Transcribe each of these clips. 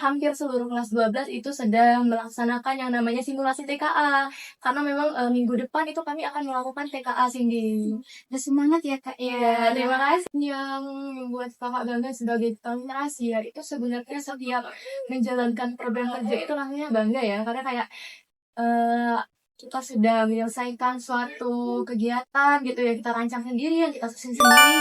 hampir seluruh kelas 12 itu sedang melaksanakan yang namanya simulasi TKA. Karena memang minggu depan itu kami akan melakukan TKA, Cindy. Bersemangat ya Kak ya. Iya, terima kasih. Yang membuat kakak bangga sebagai generasi ya, itu sebenarnya setiap menjalankan program kerja itu rasanya bangga ya. Karena kayak kita sudah menyelesaikan suatu kegiatan gitu ya, kita rancang sendiri, yang kita susun sendiri.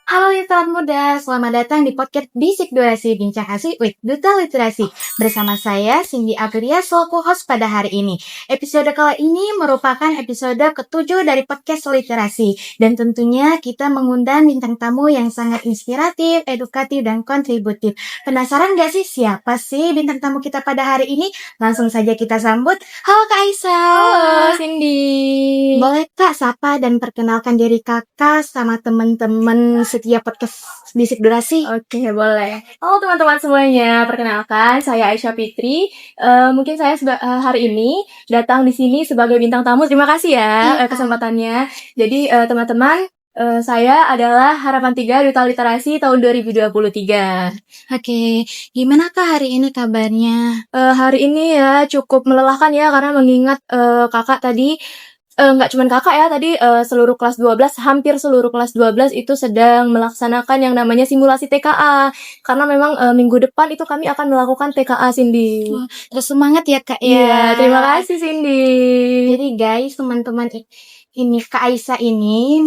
Halo literat muda, selamat datang di podcast Bisik Durasi Bincang Asik with Duta Literasi. Bersama saya Cindy Aprilia selaku host pada hari ini. Episode kali ini merupakan episode ke-7 dari podcast Literasi. Dan tentunya kita mengundang bintang tamu yang sangat inspiratif, edukatif, dan kontributif. Penasaran gak sih siapa sih bintang tamu kita pada hari ini? Langsung saja kita sambut. Halo Kak Aisyah. Halo Cindy. Boleh Kak sapa dan perkenalkan diri kakak sama teman-teman setiap podcast Bisik Durasi? Oke, boleh. Halo teman-teman semuanya, perkenalkan saya Aisyah Fitri. Mungkin saya hari ini datang di sini sebagai bintang tamu. Terima kasih ya kesempatannya. Jadi teman-teman, saya adalah Harapan 3 Duta Literasi tahun 2023. Oke, gimana Kak hari ini kabarnya? Hari ini ya cukup melelahkan ya, karena mengingat kakak tadi nggak cuman kakak ya, tadi seluruh kelas 12, hampir seluruh kelas 12 itu sedang melaksanakan yang namanya simulasi TKA. Karena memang minggu depan itu kami akan melakukan TKA, Cindy. Terus semangat ya Kak ya. Iya, terima kasih Cindy. Jadi guys, teman-teman ini Kak Aisyah ini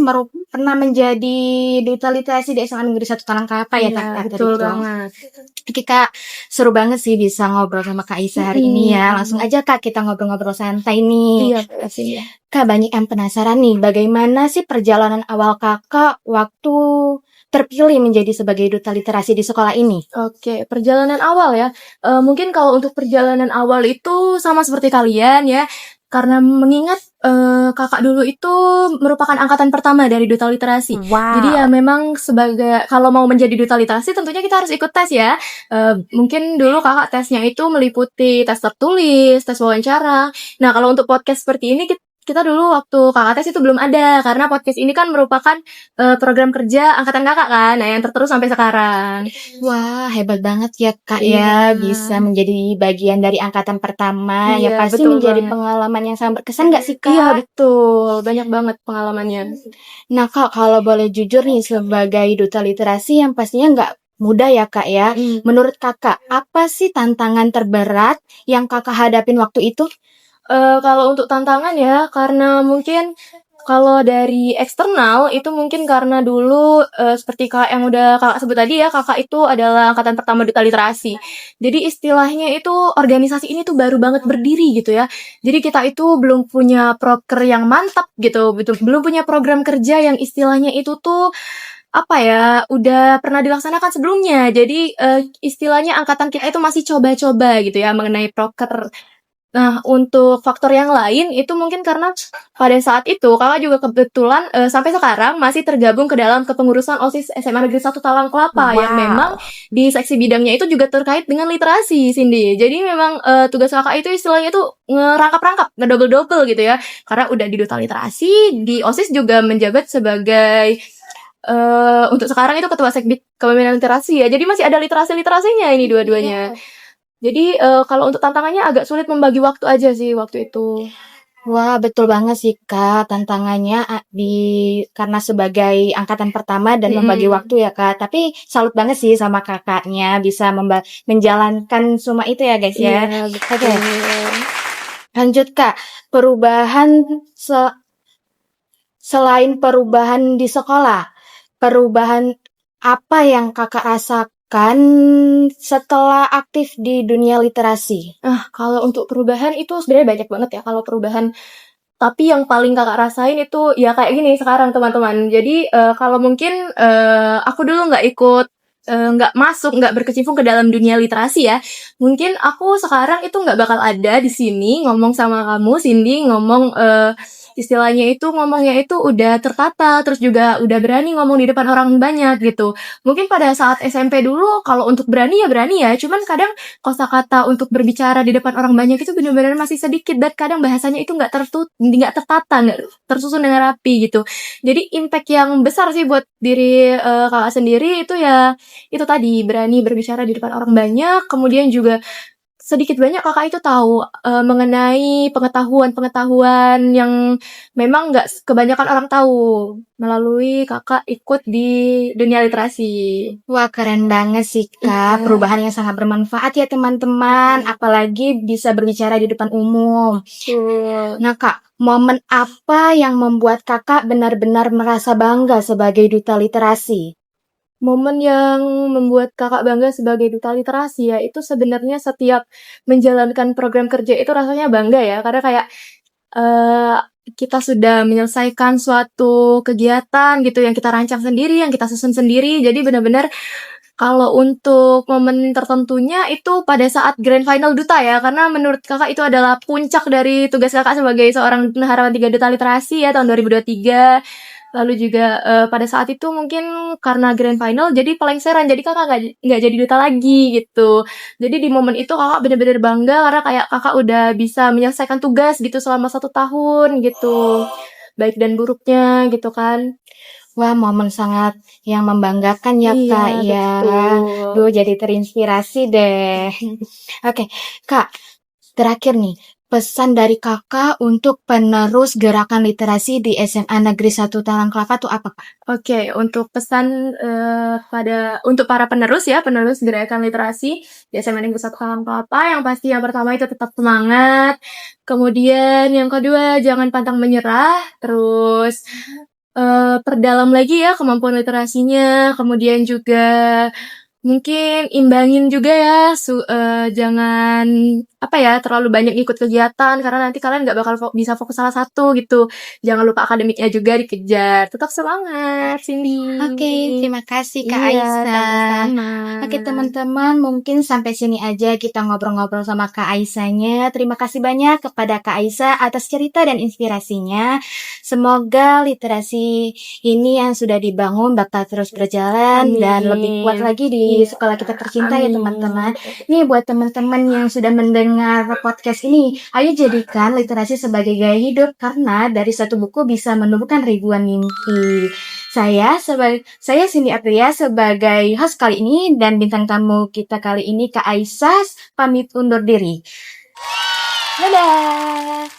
pernah menjadi duta literasi di SMA Negeri 1 Talangkapa ya Kak? Betul banget. Kita seru banget sih bisa ngobrol sama Kak Aisyah hari ini ya. Langsung aja Kak kita ngobrol-ngobrol santai nih. Iya, kasih ya. Kak, banyak yang penasaran nih, bagaimana sih perjalanan awal kakak waktu terpilih menjadi sebagai duta literasi di sekolah ini? Oke, perjalanan awal ya. Mungkin kalau untuk perjalanan awal itu sama seperti kalian ya. Karena mengingat kakak dulu itu merupakan angkatan pertama dari duta literasi. Wow. Jadi ya memang sebagai, kalau mau menjadi duta literasi tentunya kita harus ikut tes ya. Mungkin dulu kakak tesnya itu meliputi tes tertulis, tes wawancara. Nah kalau untuk podcast seperti ini kita dulu waktu kakak tes itu belum ada, karena podcast ini kan merupakan program kerja angkatan kakak kan, nah yang terus sampai sekarang. Wah, hebat banget ya Kak Iya. ya, bisa menjadi bagian dari angkatan pertama. Iya, Ya pasti betul menjadi banget. pengalaman yang sangat berkesan gak sih Kak? Iya betul, banyak banget pengalamannya. Nah Kak, kalau boleh jujur nih sebagai duta literasi yang pastinya nggak mudah ya Kak ya. Menurut kakak, apa sih tantangan terberat yang kakak hadapin waktu itu? Kalau untuk tantangan ya, karena mungkin kalau dari eksternal itu mungkin karena dulu seperti kak yang udah kakak sebut tadi ya, kakak itu adalah angkatan pertama duta literasi. Jadi istilahnya itu organisasi ini tuh baru banget berdiri gitu ya. Jadi kita itu belum punya proker yang mantap gitu, belum punya program kerja yang istilahnya itu tuh apa ya, udah pernah dilaksanakan sebelumnya. Jadi istilahnya angkatan kita itu masih coba-coba gitu ya mengenai proker. Nah, untuk faktor yang lain itu mungkin karena pada saat itu kakak juga kebetulan sampai sekarang masih tergabung ke dalam kepengurusan OSIS SMA Negeri 1 Talangkelapa yang memang di seksi bidangnya itu juga terkait dengan literasi, Cindy. Jadi memang tugas kakak itu istilahnya tuh ngerangkap-rangkap, ngedouble-double gitu ya. Karena udah di duta literasi, di OSIS juga menjabat sebagai untuk sekarang itu ketua sekbid kepemimpinan literasi ya. Jadi masih ada literasi-literasinya ini dua-duanya. Jadi kalau untuk tantangannya agak sulit membagi waktu aja sih waktu itu. Wah, betul banget sih Kak, tantangannya karena sebagai angkatan pertama dan membagi waktu ya Kak. Tapi salut banget sih sama kakaknya bisa menjalankan semua itu ya guys ya. Iya, betul. Oke. Lanjut Kak, perubahan selain perubahan di sekolah, perubahan apa yang kakak rasakan setelah aktif di dunia literasi? Kalau untuk perubahan itu sebenarnya banyak banget ya kalau perubahan. Tapi yang paling kakak rasain itu ya kayak gini sekarang teman-teman. Jadi kalau mungkin aku dulu nggak berkecimpung ke dalam dunia literasi ya. Mungkin aku sekarang itu nggak bakal ada di sini ngomong sama kamu, Cindy, ngomong istilahnya itu ngomongnya itu udah tertata, terus juga udah berani ngomong di depan orang banyak gitu. Mungkin pada saat SMP dulu kalau untuk berani ya, cuman kadang kosakata untuk berbicara di depan orang banyak itu benar-benar masih sedikit dan kadang bahasanya itu nggak tertata, nggak tersusun dengan rapi gitu. Jadi impact yang besar sih buat diri kakak sendiri itu ya itu tadi berani berbicara di depan orang banyak, kemudian juga sedikit banyak kakak itu tahu mengenai pengetahuan-pengetahuan yang memang nggak kebanyakan orang tahu melalui kakak ikut di dunia literasi. Wah, keren banget sih, Kak. Perubahan yang sangat bermanfaat ya, teman-teman. Apalagi bisa berbicara di depan umum. Nah, Kak, momen apa yang membuat Kakak benar-benar merasa bangga sebagai duta literasi? Momen yang membuat kakak bangga sebagai duta literasi ya, itu sebenarnya setiap menjalankan program kerja itu rasanya bangga ya, karena kayak eee, kita sudah menyelesaikan suatu kegiatan gitu yang kita rancang sendiri, yang kita susun sendiri. Jadi benar-benar kalau untuk momen tertentunya itu pada saat grand final duta ya, karena menurut kakak itu adalah puncak dari tugas kakak sebagai seorang harapan 3 duta literasi ya tahun 2023. Lalu juga pada saat itu mungkin karena grand final jadi pelengseran, jadi kakak nggak jadi duta lagi gitu. Jadi di momen itu kakak bener-bener bangga karena kayak kakak udah bisa menyelesaikan tugas gitu selama 1 tahun gitu, baik dan buruknya gitu kan. Wah, momen sangat yang membanggakan ya, Iya, Kak, ya. betul. Duh, jadi terinspirasi deh. Oke, Kak, terakhir nih, pesan dari Kakak untuk penerus gerakan literasi di SMA Negeri 1 Talang Kelapa tuh apa, Kak? Oke, untuk pesan untuk para penerus ya, penerus gerakan literasi di SMA Negeri 1 Kalang Kelapa, yang pasti yang pertama itu tetap semangat, kemudian yang kedua jangan pantang menyerah, terus perdalam lagi ya kemampuan literasinya, kemudian juga mungkin imbangin juga ya, jangan apa ya, terlalu banyak ikut kegiatan karena nanti kalian nggak bakal bisa fokus salah satu gitu. Jangan lupa akademiknya juga dikejar. Tetap semangat, Cindy. Oke, terima kasih Kak Iya, Aisyah. sama-sama. Oke teman-teman, mungkin sampai sini aja kita ngobrol-ngobrol sama Kak Aisyahnya. Terima kasih banyak kepada Kak Aisyah atas cerita dan inspirasinya. Semoga literasi ini yang sudah dibangun bakal terus berjalan dan lebih kuat lagi di sekolah kita tercinta ya teman-teman. Nih buat teman-teman yang sudah mendengar podcast ini, ayo jadikan literasi sebagai gaya hidup karena dari satu buku bisa menumbuhkan ribuan mimpi. Saya Cindy Aprilia sebagai host kali ini dan bintang tamu kita kali ini Kak Aisyah pamit undur diri. Dadah.